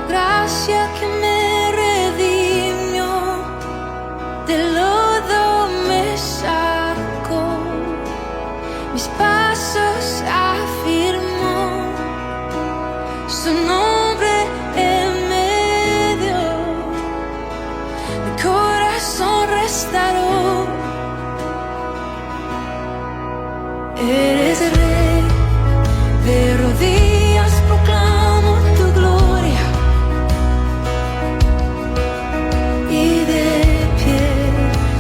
gracia que me redimió, del lodo me sacó, mis pasos afirmó, su nombre él me dio, mi corazón restauró. Eres rey, de rodillas proclamo tu gloria, y de pie,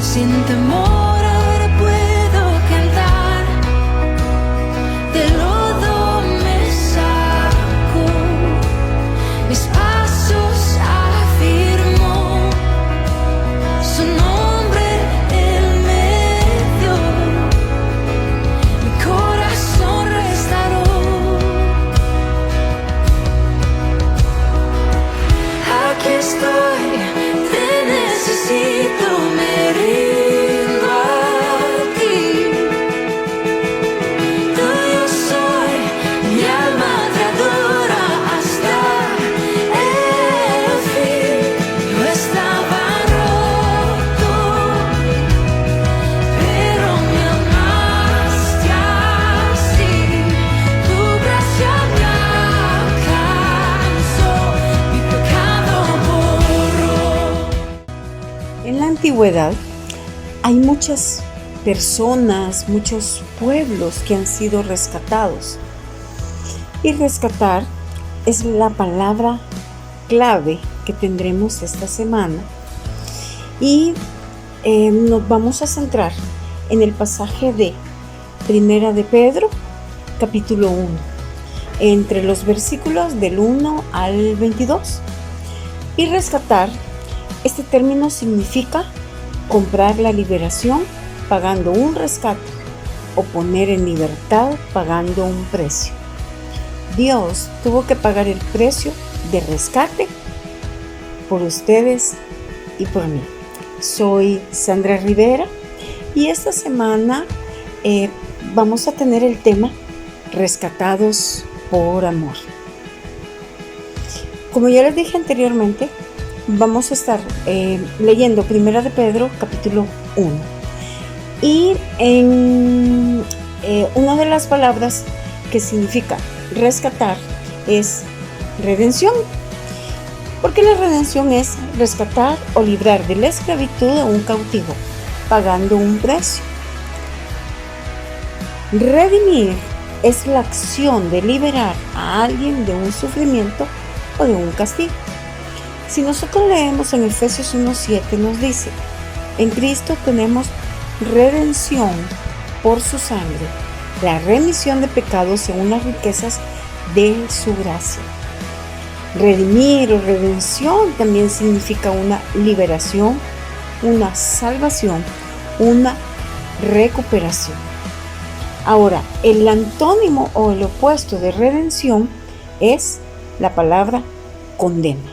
sin temor ahora puedo cantar, del lodo me sacó, mis pasos afirmó, su nombre él me dio, mi corazón restauró. Aquí estoy, te necesito, me rindo a ti. Tuyo soy, mi alma te adora hasta el fin. Yo estaba roto, pero me amaste así. Tu gracia me alcanzó, mi pecado borró. En la antigüedad hay muchas personas, muchos pueblos que han sido rescatados. Y rescatar es la palabra clave que tendremos esta semana. Y nos vamos a centrar en el pasaje de Primera de Pedro, capítulo 1, entre los versículos del 1 al 22. Y rescatar, este término significa comprar la liberación pagando un rescate o poner en libertad pagando un precio. Dios tuvo que pagar el precio de rescate por ustedes y por mí. Soy Sandra Rivera y esta semana vamos a tener el tema rescatados por amor. Como ya les dije anteriormente, vamos a estar leyendo Primera de Pedro, capítulo 1. Y en una de las palabras que significa rescatar es redención. Porque la redención es rescatar o librar de la esclavitud a un cautivo, pagando un precio. Redimir es la acción de liberar a alguien de un sufrimiento o de un castigo. Si nosotros leemos en Efesios 1:7 nos dice: en Cristo tenemos redención por su sangre, la remisión de pecados según las riquezas de su gracia. Redimir o redención también significa una liberación, una salvación, una recuperación. Ahora, el antónimo o el opuesto de redención es la palabra condena.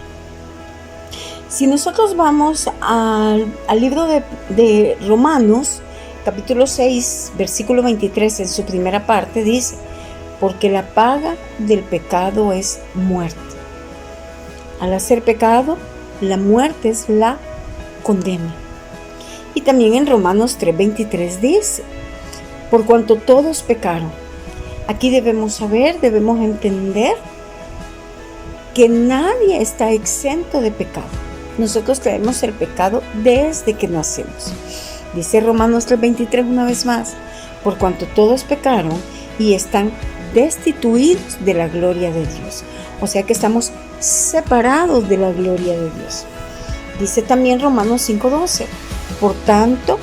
Si nosotros vamos al libro de Romanos, capítulo 6, versículo 23, en su primera parte, dice: porque la paga del pecado es muerte. Al hacer pecado, la muerte es la condena. Y también en Romanos 3:23 dice: por cuanto todos pecaron. Aquí debemos entender que nadie está exento de pecado. Nosotros traemos el pecado desde que nacemos. Dice Romanos 3:23 una vez más: por cuanto todos pecaron y están destituidos de la gloria de Dios. O sea que estamos separados de la gloria de Dios. Dice también Romanos 5:12: por tanto,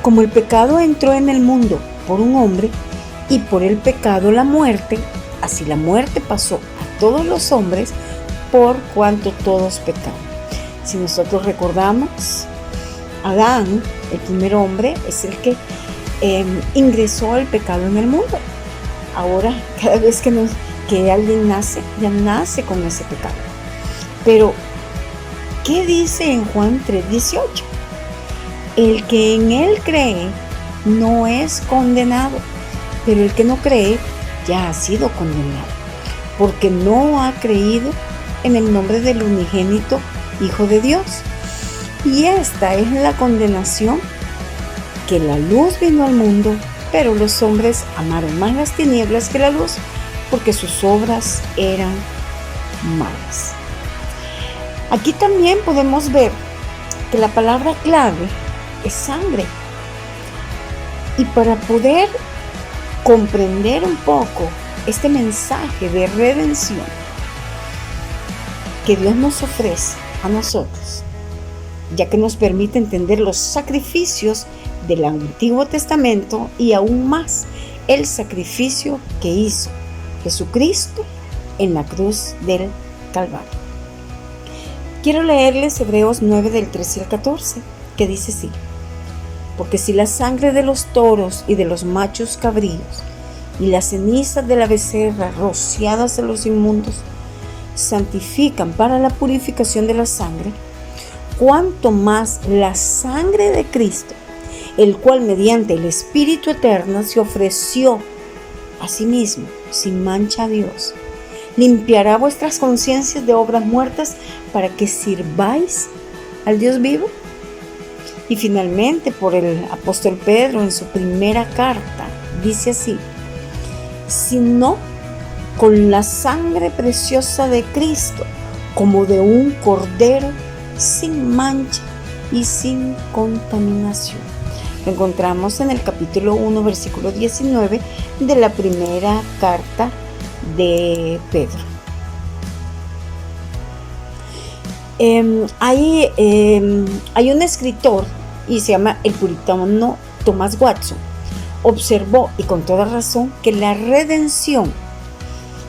como el pecado entró en el mundo por un hombre, y por el pecado la muerte, así la muerte pasó a todos los hombres, por cuanto todos pecaron. Si nosotros recordamos, Adán, el primer hombre, es el que ingresó el pecado en el mundo. Ahora, cada vez que alguien nace, ya nace con ese pecado. Pero, ¿qué dice en Juan 3:18? El que en él cree no es condenado, pero el que no cree ya ha sido condenado, porque no ha creído en el nombre del unigénito Hijo de Dios. Y esta es la condenación, que la luz vino al mundo, pero los hombres amaron más las tinieblas que la luz, porque sus obras eran malas. Aquí también podemos ver que la palabra clave es sangre. Y para poder comprender un poco este mensaje de redención que Dios nos ofrece a nosotros, ya que nos permite entender los sacrificios del Antiguo Testamento y aún más el sacrificio que hizo Jesucristo en la cruz del Calvario. Quiero leerles Hebreos 9 del 13 al 14, que dice así: porque si la sangre de los toros y de los machos cabríos y las cenizas de la becerra rociadas de los inmundos santifican para la purificación de la sangre, cuanto más la sangre de Cristo, el cual mediante el Espíritu eterno se ofreció a sí mismo sin mancha a Dios, limpiará vuestras conciencias de obras muertas para que sirváis al Dios vivo. Y finalmente, por el apóstol Pedro en su primera carta, dice así: sino con la sangre preciosa de Cristo, como de un cordero, sin mancha y sin contaminación. Lo encontramos en el capítulo 1, versículo 19 de la primera carta de Pedro. Hay un escritor, y se llama el puritano Thomas Watson, observó, y con toda razón, que la redención,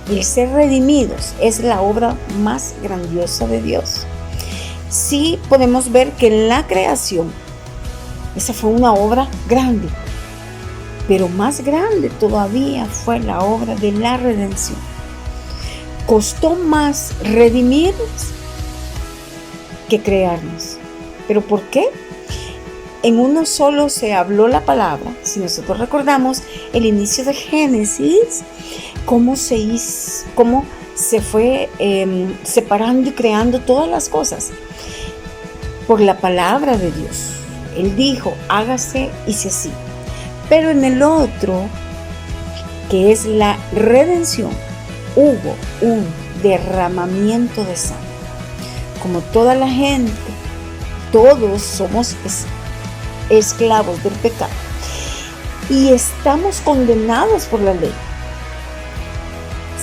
el ser redimidos, es la obra más grandiosa de Dios. Sí podemos ver que en la creación, esa fue una obra grande, pero más grande todavía fue la obra de la redención. Costó más redimirnos que crearnos. ¿Pero por qué? En uno solo se habló la palabra. Si nosotros recordamos el inicio de Génesis, cómo se fue separando y creando todas las cosas por la palabra de Dios. Él dijo: hágase, hice así. Pero en el otro, que es la redención, hubo un derramamiento de sangre. Como toda la gente, todos somos esclavos del pecado y estamos condenados por la ley.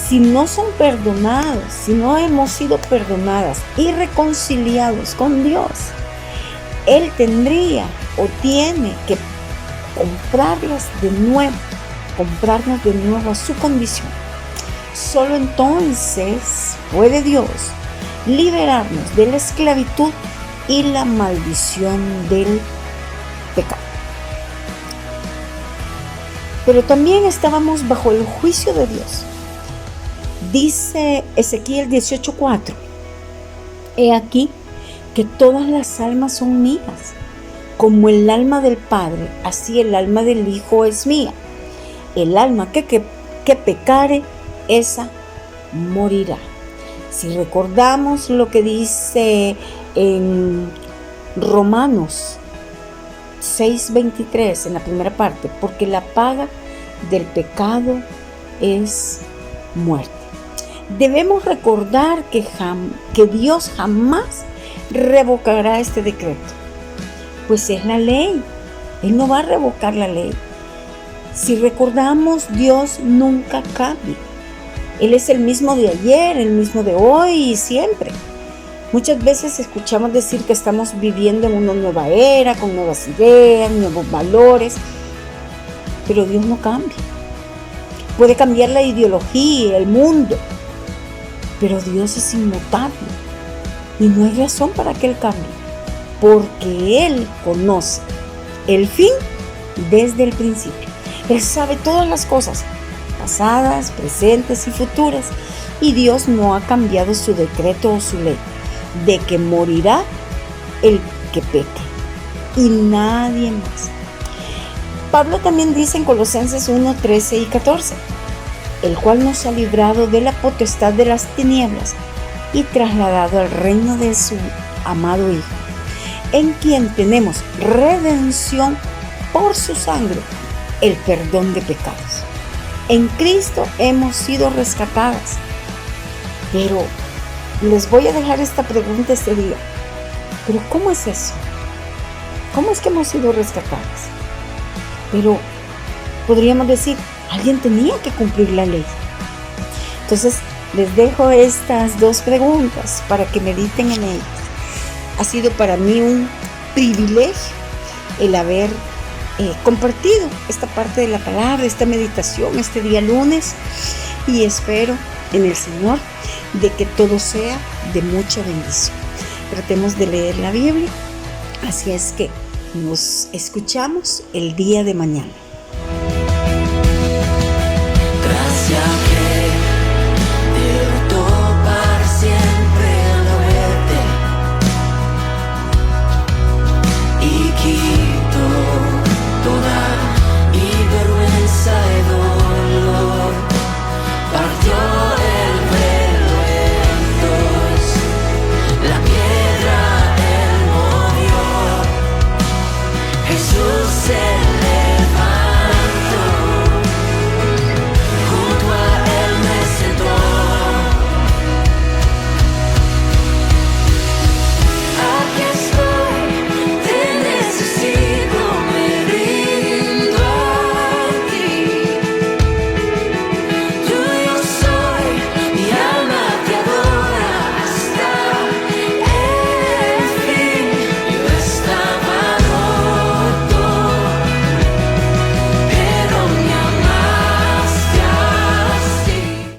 Si no son perdonados, si no hemos sido perdonadas y reconciliados con Dios, Él tendría o tiene que comprarnos de nuevo a su condición. Solo entonces puede Dios liberarnos de la esclavitud y la maldición del pecado. Pero también estábamos bajo el juicio de Dios. Dice Ezequiel 18:4: he aquí que todas las almas son mías, como el alma del Padre, así el alma del Hijo es mía. El alma que pecare, esa morirá. Si recordamos lo que dice en Romanos 6:23, en la primera parte: porque la paga del pecado es muerte. Debemos recordar que Dios jamás revocará este decreto, pues es la ley. Él no va a revocar la ley. Si recordamos, Dios nunca cambia. Él es el mismo de ayer, el mismo de hoy y siempre. Muchas veces escuchamos decir que estamos viviendo en una nueva era, con nuevas ideas, nuevos valores, pero Dios no cambia. Puede cambiar la ideología, el mundo, pero Dios es inmutable y no hay razón para que Él cambie, porque Él conoce el fin desde el principio. Él sabe todas las cosas, pasadas, presentes y futuras, y Dios no ha cambiado su decreto o su ley de que morirá el que peque y nadie más. Pablo también dice en Colosenses 1:13 y 14: el cual nos ha librado de la potestad de las tinieblas y trasladado al reino de su amado Hijo, en quien tenemos redención por su sangre, el perdón de pecados. En Cristo hemos sido rescatadas. Pero les voy a dejar esta pregunta este día. ¿Pero cómo es eso? ¿Cómo es que hemos sido rescatadas? Pero podríamos decir, alguien tenía que cumplir la ley. Entonces, les dejo estas dos preguntas para que mediten en ellas. Ha sido para mí un privilegio el haber compartido esta parte de la palabra, esta meditación, este día lunes, y espero en el Señor de que todo sea de mucha bendición. Tratemos de leer la Biblia, así es que nos escuchamos el día de mañana.